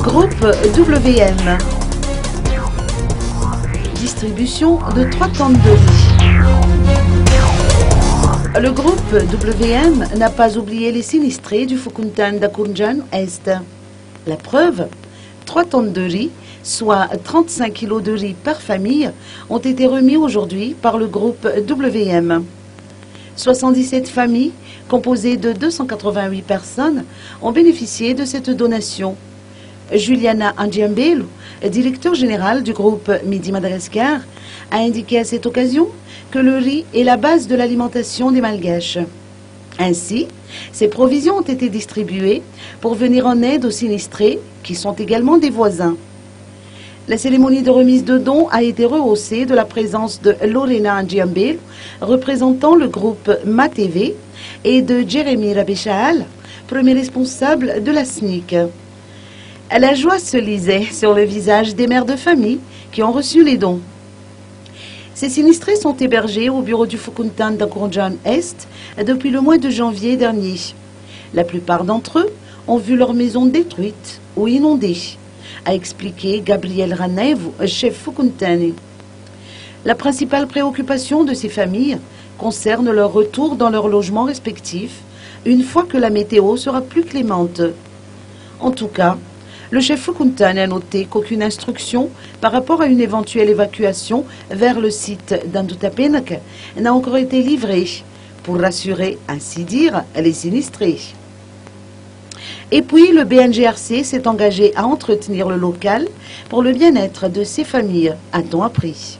Groupe WM. Distribution de 3 tonnes de riz. Le groupe WM n'a pas oublié les sinistrés du Fukuntan d'Akourjan Est. La preuve, 3 tonnes de riz, soit 35 kg de riz par famille, ont été remis aujourd'hui par le groupe WM. 77 familles, composées de 288 personnes, ont bénéficié de cette donation. Juliana Andiambelu, directeur général du groupe Midi Madagascar, a indiqué à cette occasion que le riz est la base de l'alimentation des Malgaches. Ainsi, ces provisions ont été distribuées pour venir en aide aux sinistrés, qui sont également des voisins. La cérémonie de remise de dons a été rehaussée de la présence de Lorena Andiambelu, représentant le groupe MATV, et de Jérémy Rabéchaal, premier responsable de la SNIC. La joie se lisait sur le visage des mères de famille qui ont reçu les dons. Ces sinistrés sont hébergés au bureau du Fukuntan d'Akourjan Est depuis le mois de janvier dernier. La plupart d'entre eux ont vu leur maison détruite ou inondée, a expliqué Gabriel Ranev, chef Fukuntani. La principale préoccupation de ces familles concerne leur retour dans leurs logements respectifs une fois que la météo sera plus clémente. En tout cas, le chef Fukuntani a noté qu'aucune instruction par rapport à une éventuelle évacuation vers le site d'Andutapenak n'a encore été livrée pour rassurer, ainsi dire, les sinistrés. Et puis, le BNGRC s'est engagé à entretenir le local pour le bien-être de ces familles, a-t-on appris.